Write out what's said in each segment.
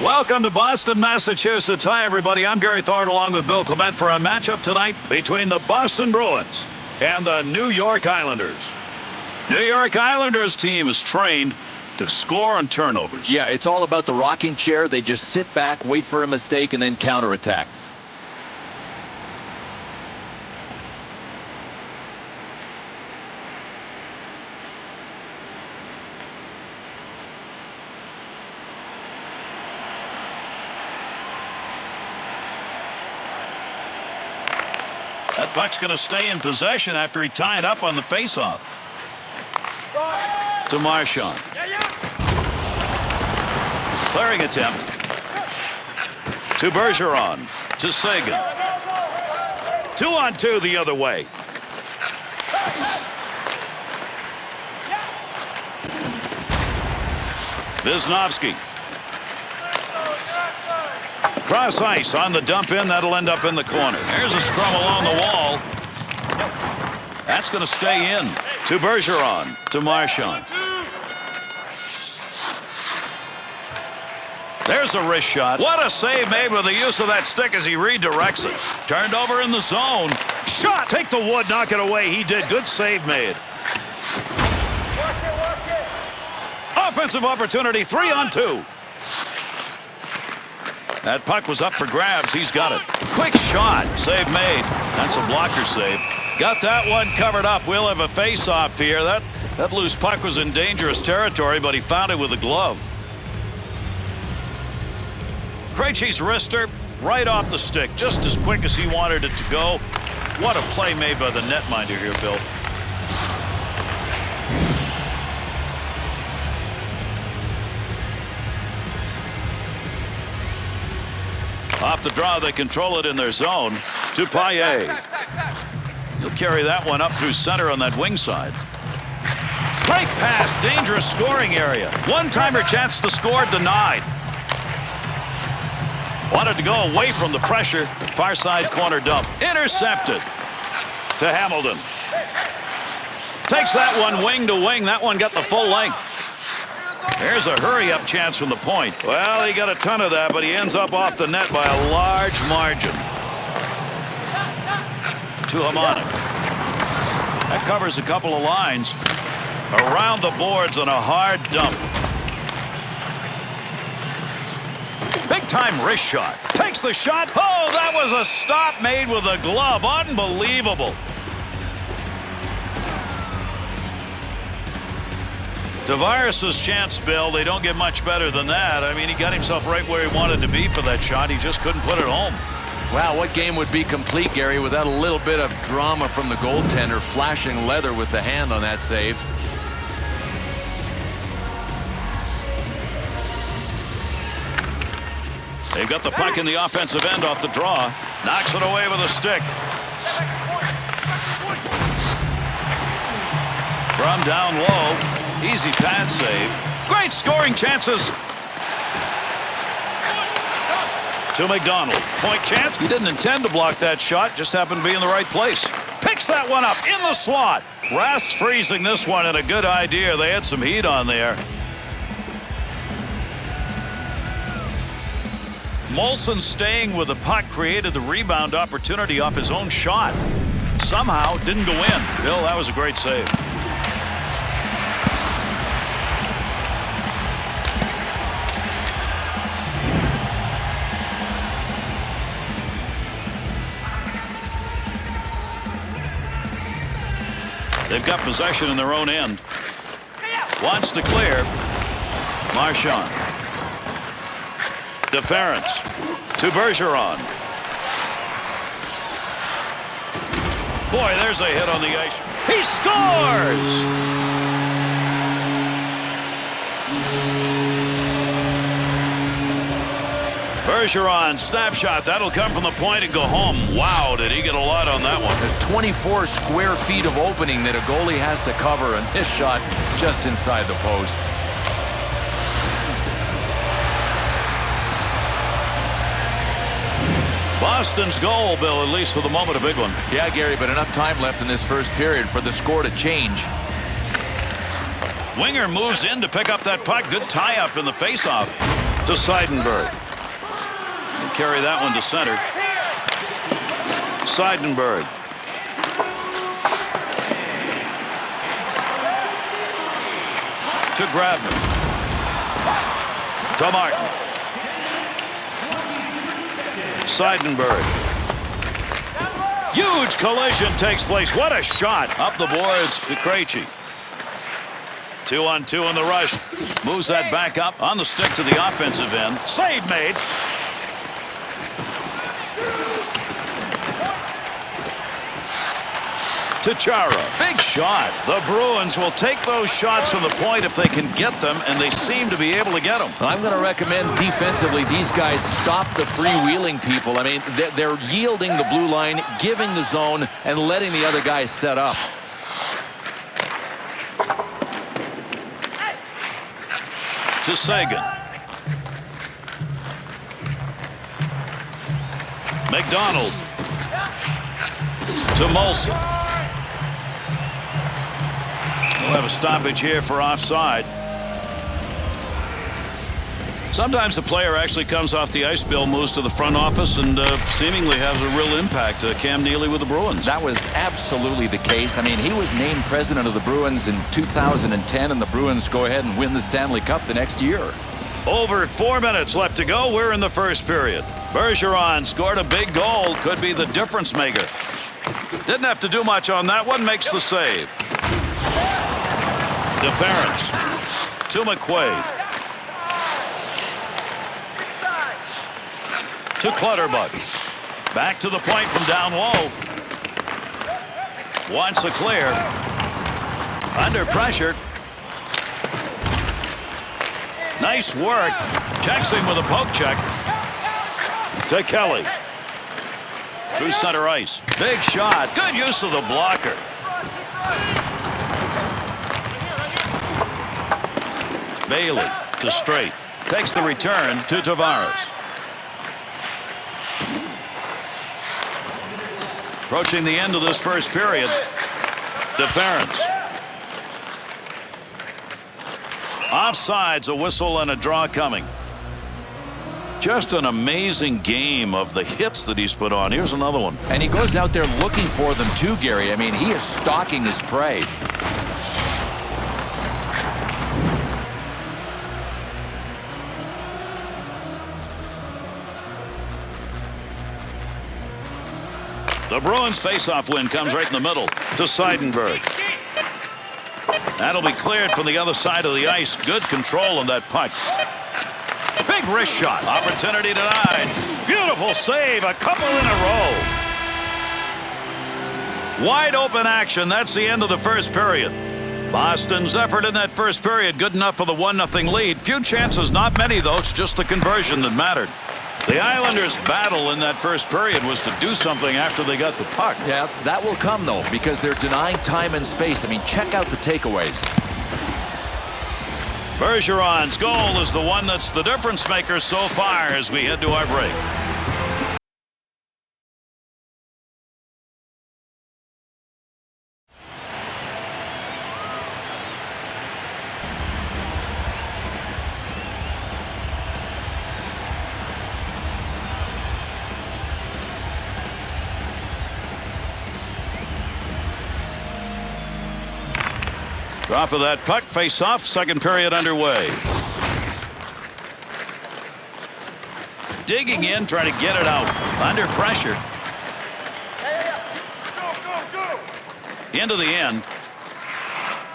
Welcome to Boston, Massachusetts. Hi, everybody. I'm Gary Thorne along with Bill Clement for a matchup tonight between the Boston Bruins and the New York Islanders. New York Islanders team is trained to score on turnovers. Yeah, it's all about the rocking chair. They just sit back, wait for a mistake, and then counterattack. That puck's going to stay in possession after he tied up on the faceoff. To Marchand. Clearing attempt. To Bergeron. To Sagan. 2-on-2 the other way. Wisniewski. Cross ice on the dump in. That'll end up in the corner. There's a scrum along the wall. That's going to stay in. To Bergeron. To Marchand. There's a wrist shot. What a save made with the use of that stick as he redirects it. Turned over in the zone. Shot. Take the wood. Knock it away. He did. Good save made. Offensive opportunity. 3-on-2. That puck was up for grabs. He's got it. Quick shot. Save made. That's a blocker save. Got that one covered up. We'll have a face-off here. That loose puck was in dangerous territory, but he found it with a glove. Krejci's wrister right off the stick, just as quick as he wanted it to go. What a play made by the netminder here, Bill. Off the draw, they control it in their zone. To Payet. He'll carry that one up through center on that wing side. Great pass, dangerous scoring area. One-timer chance to score denied. Wanted to go away from the pressure. Far side corner dump. Intercepted. To Hamilton. Takes that one wing to wing. That one got the full length. There's a hurry-up chance from the point. Well, he got a ton of that, but he ends up off the net by a large margin. To Hamonic. That covers a couple of lines. Around the boards on a hard dump. Big-time wrist shot. Takes the shot. Oh, that was a stop made with a glove. Unbelievable. Tavares' chance, Bill, they don't get much better than that. I mean, he got himself right where he wanted to be for that shot. He just couldn't put it home. Wow, what game would be complete, Gary, without a little bit of drama from the goaltender flashing leather with the hand on that save? They've got the puck in the offensive end off the draw. Knocks it away with a stick. From down low. Easy pad save. Great scoring chances. To McDonald. Point chance. He didn't intend to block that shot. Just happened to be in the right place. Picks that one up in the slot. Rask freezing this one, and a good idea. They had some heat on there. Molson staying with the puck created the rebound opportunity off his own shot. Somehow didn't go in. Bill, that was a great save. They've got possession in their own end. Wants to clear. Marchand. DeFerence to Bergeron. Boy, there's a hit on the ice. He scores! Bergeron, snapshot. That'll come from the point and go home. Wow, did he get a lot on that one. There's 24 square feet of opening that a goalie has to cover, and this shot just inside the post. Boston's goal, Bill, at least for the moment, a big one. Yeah, Gary, but enough time left in this first period for the score to change. Winger moves in to pick up that puck. Good tie-up in the face-off to Seidenberg. Carry that one to center. Seidenberg. To Grabner. To Martin. Seidenberg. Huge collision takes place. What a shot. Up the boards to Krejci. 2-on-2 in the rush. Moves that back up on the stick to the offensive end. Save made. To Chara. Big shot. The Bruins will take those shots from the point if they can get them, and they seem to be able to get them. I'm going to recommend defensively these guys stop the freewheeling people. I mean, they're yielding the blue line, giving the zone, and letting the other guys set up. To Sagan. McDonald. To Molson. We'll have a stoppage here for offside. Sometimes the player actually comes off the ice, Bill, moves to the front office, and seemingly has a real impact. Cam Neely with the Bruins. That was absolutely the case. I mean, he was named president of the Bruins in 2010, and the Bruins go ahead and win the Stanley Cup the next year. Over 4 minutes left to go. We're in the first period. Bergeron scored a big goal. Could be the difference maker. Didn't have to do much on that one. Makes the save. Deference to McQuaid. To Clutterbuck. Back to the point from down low. Wants a clear. Under pressure. Nice work. Checks him with a poke check. To Kelly. Through center ice. Big shot. Good use of the blocker. Bailey to Straight. Takes the return to Tavares. Approaching the end of this first period. Deference. Offsides, a whistle and a draw coming. Just an amazing game of the hits that he's put on. Here's another one. And he goes out there looking for them too, Gary. I mean, he is stalking his prey. The Bruins face-off win comes right in the middle to Seidenberg. That'll be cleared from the other side of the ice. Good control on that puck. Big wrist shot. Opportunity denied. Beautiful save. A couple in a row. Wide open action. That's the end of the first period. Boston's effort in that first period good enough for the 1-0 lead. Few chances, not many though. It's just the conversion that mattered. The Islanders' battle in that first period was to do something after they got the puck. Yeah, that will come, though, because they're denying time and space. I mean, check out the takeaways. Bergeron's goal is the one that's the difference maker so far as we head to our break. Drop of that puck, face off, second period underway. Digging in, trying to get it out. Under pressure. Into the end.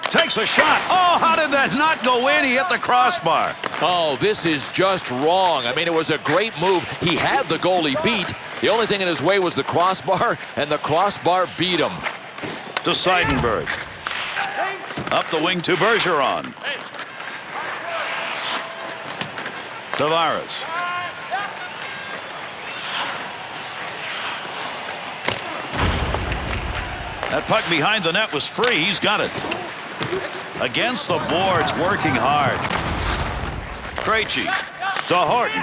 Takes a shot. Oh, how did that not go in? He hit the crossbar. Oh, this is just wrong. I mean, it was a great move. He had the goalie beat. The only thing in his way was the crossbar, and the crossbar beat him. To Seidenberg. Up the wing to Bergeron. Tavares. That puck behind the net was free. He's got it. Against the boards, working hard. Krejci to Horton.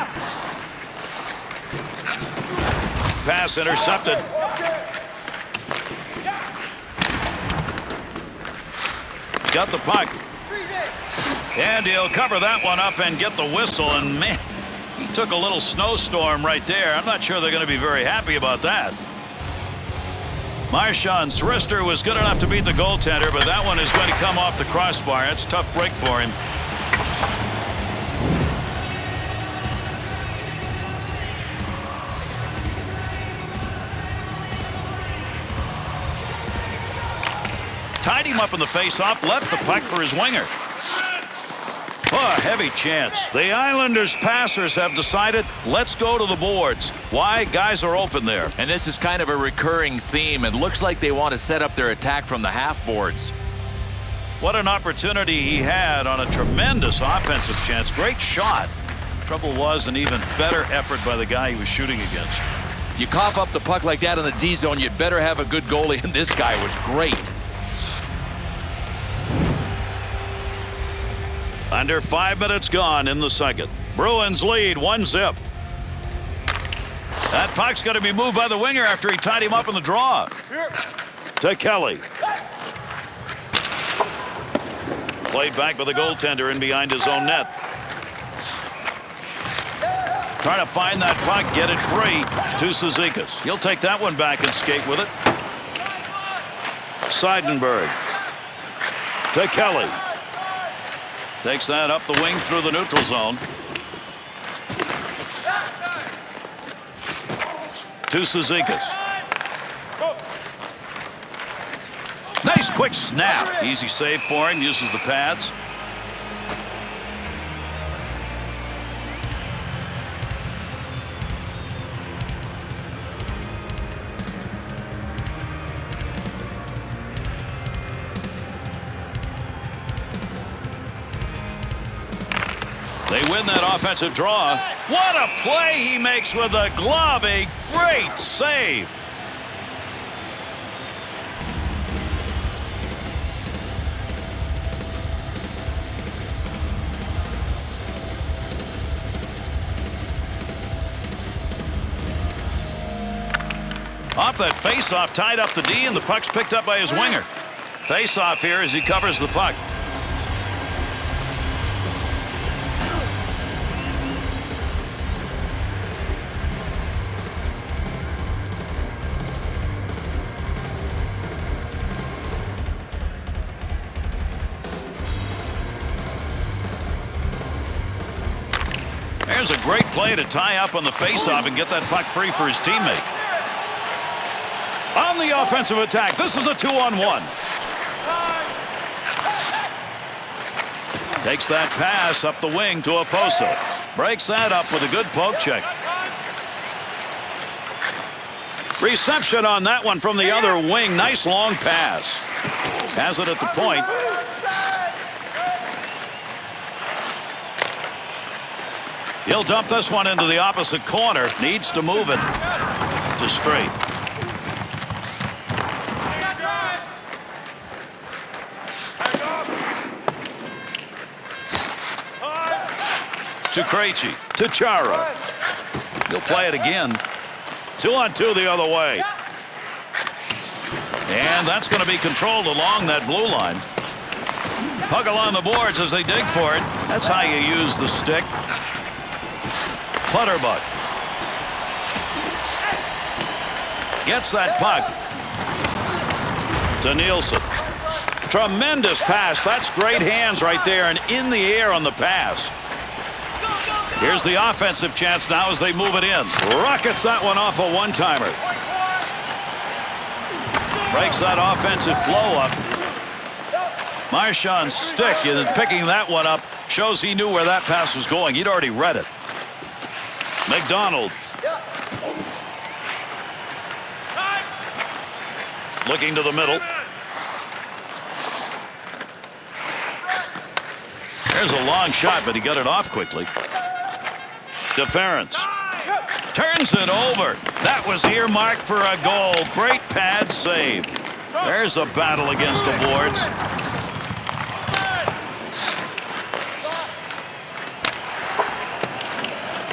Pass intercepted. Got the puck. And he'll cover that one up and get the whistle. And man, he took a little snowstorm right there. I'm not sure they're going to be very happy about that. Marchand Srister was good enough to beat the goaltender, but that one is going to come off the crossbar. That's a tough break for him. Tied him up in the faceoff, left the puck for his winger. Oh, a heavy chance. The Islanders passers have decided, let's go to the boards. Why? Guys are open there. And this is kind of a recurring theme. It looks like they want to set up their attack from the half boards. What an opportunity he had on a tremendous offensive chance. Great shot. Trouble was an even better effort by the guy he was shooting against. If you cough up the puck like that in the D zone, you'd better have a good goalie, and this guy was great. Under 5 minutes gone in the second. Bruins lead 1-0. That puck's going to be moved by the winger after he tied him up in the draw. To Kelly. Played back by the goaltender in behind his own net. Trying to find that puck, get it free to Cizikas. He'll take that one back and skate with it. Seidenberg. To Kelly. Takes that up the wing through the neutral zone. To Cizikas. Nice quick snap. Easy save for him. Uses the pads. They win that offensive draw. What a play he makes with a glove. A great save. Off that face-off, tied up the D, and the puck's picked up by his winger. Face-off here as he covers the puck. There's a great play to tie up on the faceoff and get that puck free for his teammate. On the offensive attack, this is a 2-on-1. Takes that pass up the wing to Oposo. Breaks that up with a good poke check. Reception on that one from the other wing. Nice long pass. Has it at the point. He'll dump this one into the opposite corner. Needs to move it to straight. To Krejci. To Chara. He'll play it again. 2-on-2 the other way. And that's going to be controlled along that blue line. Puck along the boards as they dig for it. That's how you use the stick. Clutterbuck gets that puck to Nielsen. Tremendous pass. That's great hands right there and in the air on the pass. Here's the offensive chance now as they move it in. Rockets that one off a one-timer. Breaks that offensive flow up. Marchand's stick in picking that one up shows he knew where that pass was going. He'd already read it. McDonald. Looking to the middle. There's a long shot, but he got it off quickly. DeFerence turns it over. That was earmarked for a goal. Great pad save. There's a battle against the boards.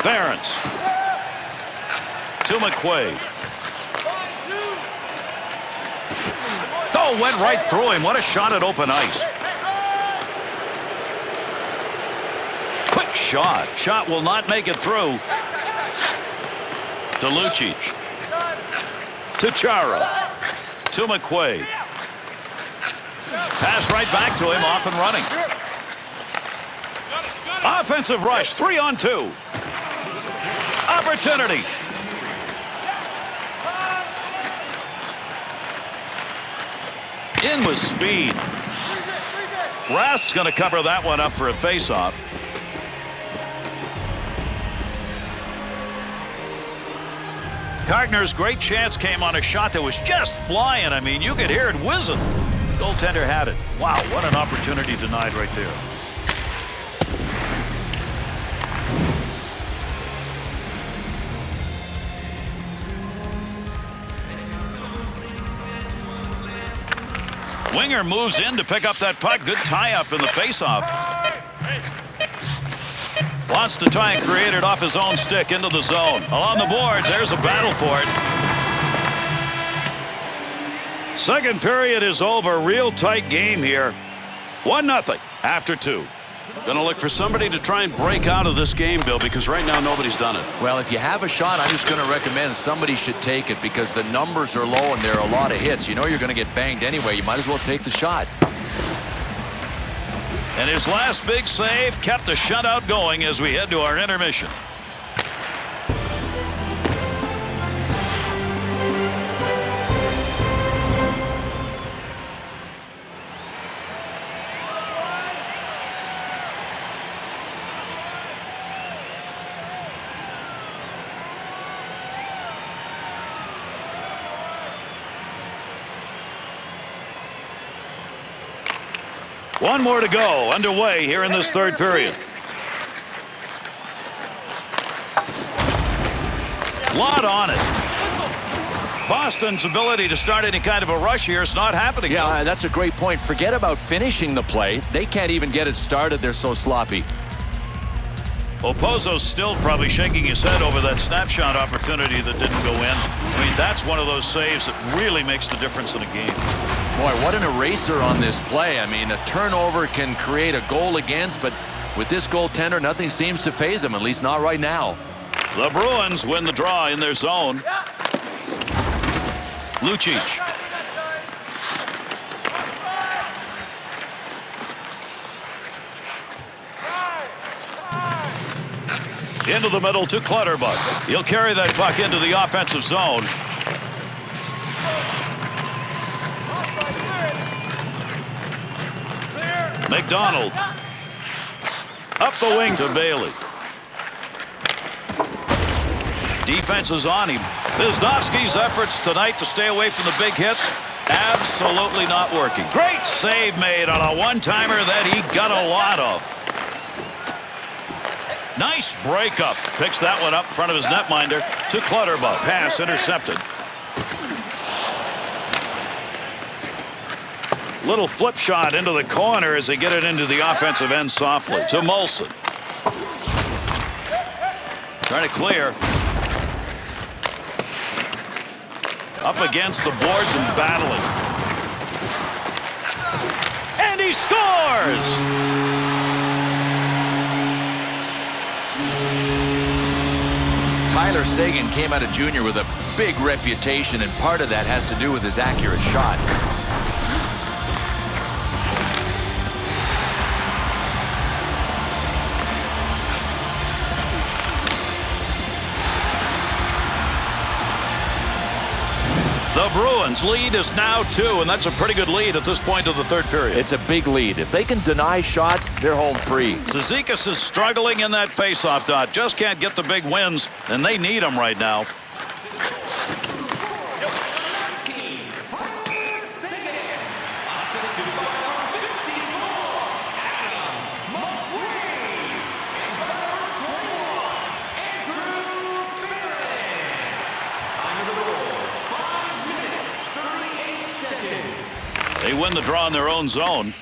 Ference to McQuaid. Oh, went right through him. What a shot at open ice. Quick shot. Shot will not make it through. To Lucic. To Chara. To McQuaid. Pass right back to him, off and running. Offensive rush, 3-on-2. Opportunity. In with speed. Rast's going to cover that one up for a face-off. Gardner's great chance came on a shot that was just flying. I mean, you could hear it whizzing. Goaltender had it. Wow, what an opportunity denied right there. Winger moves in to pick up that puck. Good tie-up in the face-off. Wants to try and create it off his own stick into the zone. Along the boards, there's a battle for it. Second period is over. Real tight game here. 1-0 after 2. Going to look for somebody to try and break out of this game, Bill, because right now nobody's done it. Well, if you have a shot, I'm just going to recommend somebody should take it because the numbers are low and there are a lot of hits. You know you're going to get banged anyway. You might as well take the shot. And his last big save kept the shutout going as we head to our intermission. One more to go underway here in this third period. Lot on it. Boston's ability to start any kind of a rush here is not happening. Yeah, that's a great point. Forget about finishing the play. They can't even get it started. They're so sloppy. Opozo's still probably shaking his head over that snapshot opportunity that didn't go in. I mean, that's one of those saves that really makes the difference in a game. Boy, what an eraser on this play. I mean, a turnover can create a goal against, but with this goaltender, nothing seems to faze him, at least not right now. The Bruins win the draw in their zone. Lucic. Into the middle to Clutterbuck. He'll carry that puck into the offensive zone. McDonald. Up the wing to Bailey. Defense is on him. Wisnowski's efforts tonight to stay away from the big hits, absolutely not working. Great save made on a one-timer that he got a lot of. Nice breakup. Picks that one up in front of his netminder to Clutterbuck. Pass intercepted. Little flip shot into the corner as they get it into the offensive end softly. To Molson. Trying to clear. Up against the boards and battling. And he scores! Tyler Seguin came out of junior with a big reputation, and part of that has to do with his accurate shot. The Bruins lead is now 2, and that's a pretty good lead at this point of the third period. It's a big lead. If they can deny shots, they're home free. Cizikas is struggling in that faceoff dot. Just can't get the big wins, and they need them right now. They win the draw in their own zone.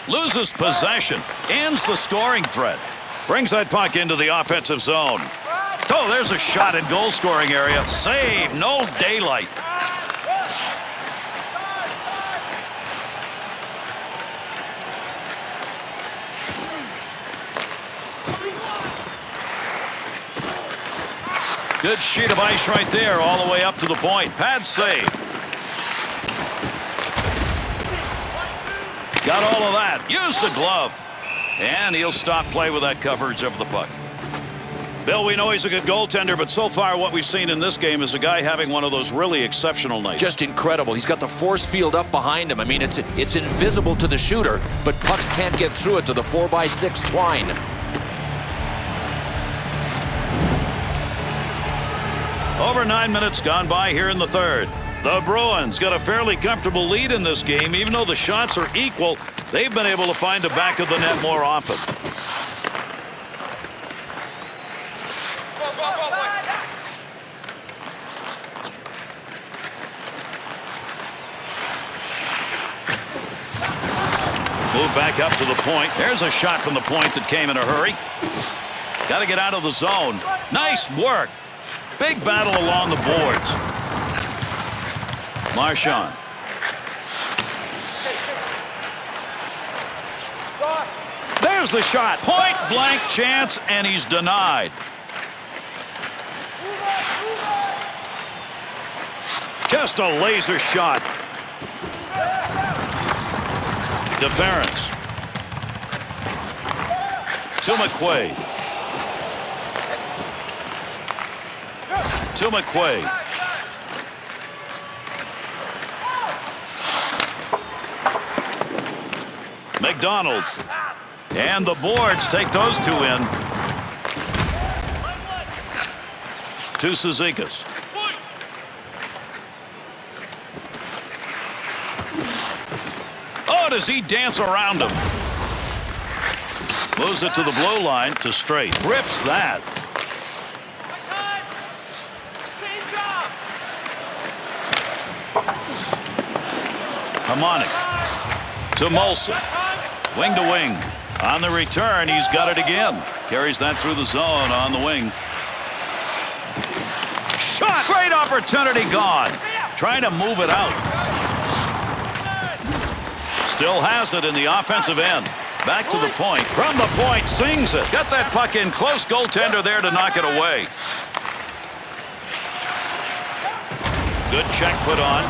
Loses possession. Ends the scoring threat. Brings that puck into the offensive zone. Oh, there's a shot in goal scoring area. Save. No daylight. Good sheet of ice right there all the way up to the point. Pad save. Got all of that. Use the glove. And he'll stop play with that coverage of the puck. Bill, we know he's a good goaltender, but so far what we've seen in this game is a guy having one of those really exceptional nights. Just incredible. He's got the force field up behind him. I mean, it's invisible to the shooter, but pucks can't get through it to the 4x6 twine. Over 9 minutes gone by here in the third. The Bruins got a fairly comfortable lead in this game. Even though the shots are equal, they've been able to find the back of the net more often. Move back up to the point. There's a shot from the point that came in a hurry. Got to get out of the zone. Nice work. Big battle along the boards. Marchand. There's the shot. Point blank chance, and he's denied. Just a laser shot. Deference. To McQuaid. To McQuaid. McDonald. And the boards take those two in. To Cizikas. Oh, does he dance around him? Moves it to the blue line to straight. Rips that. Harmonic. To Molson. Wing to wing. On the return, he's got it again. Carries that through the zone on the wing. Shot! Great opportunity gone. Trying to move it out. Still has it in the offensive end. Back to the point. From the point, sings it. Got that puck in close. Goaltender there to knock it away. Good check put on.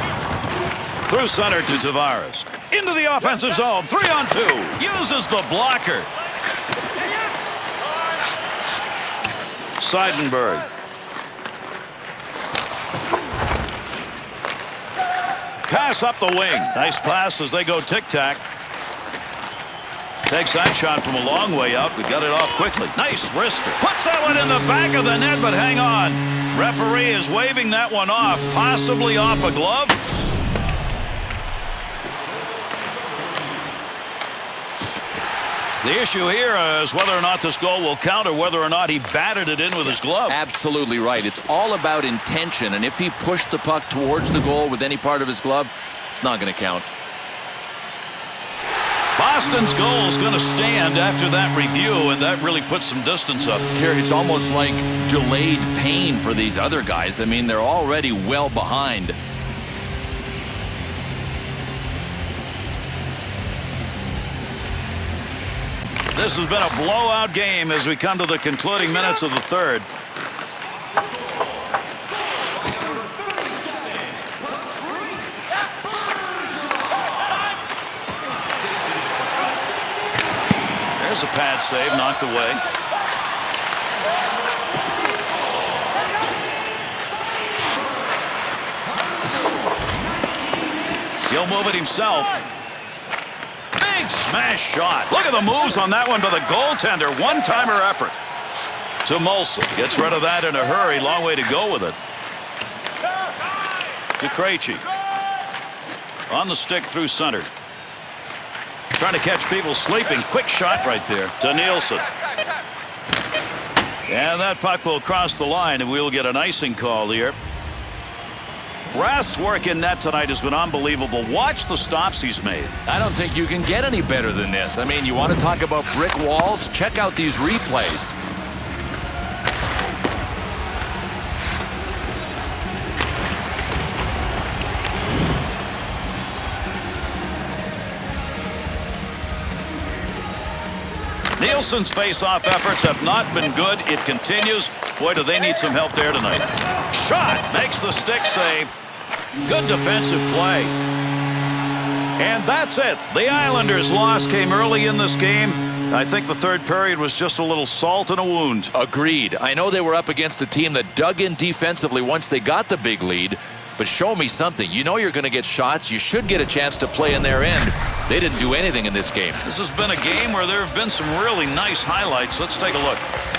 Through center to Tavares. Into the offensive zone. 3-on-2. Uses the blocker. Seidenberg. Pass up the wing. Nice pass as they go tic-tac. Takes that shot from a long way out. We got it off quickly. Nice wrister. Puts that one in the back of the net, but hang on. Referee is waving that one off, possibly off a glove. The issue here is whether or not this goal will count or whether or not he batted it in with his glove. Absolutely right. It's all about intention, and if he pushed the puck towards the goal with any part of his glove, it's not going to count. Boston's goal is going to stand after that review, and that really puts some distance up. It's almost like delayed pain for these other guys. I mean, they're already well behind. This has been a blowout game as we come to the concluding minutes of the third. There's a pad save, knocked away. He'll move it himself. Big smash shot. Look at the moves on that one by the goaltender. One-timer effort. To Molson. Gets rid of that in a hurry. Long way to go with it. To Krejci. On the stick through center. Trying to catch people sleeping. Quick shot right there to Nielsen. And that puck will cross the line, and we'll get an icing call here. Rath's work in net tonight has been unbelievable. Watch the stops he's made. I don't think you can get any better than this. I mean, you want to talk about brick walls? Check out these replays. Nielsen's face-off efforts have not been good. It continues. Boy, do they need some help there tonight. Shot makes the stick save. Good defensive play. And that's it. The Islanders' loss came early in this game. I think the third period was just a little salt in a wound. Agreed. I know they were up against a team that dug in defensively once they got the big lead. But show me something. You know you're going to get shots. You should get a chance to play in their end. They didn't do anything in this game. This has been a game where there have been some really nice highlights. Let's take a look.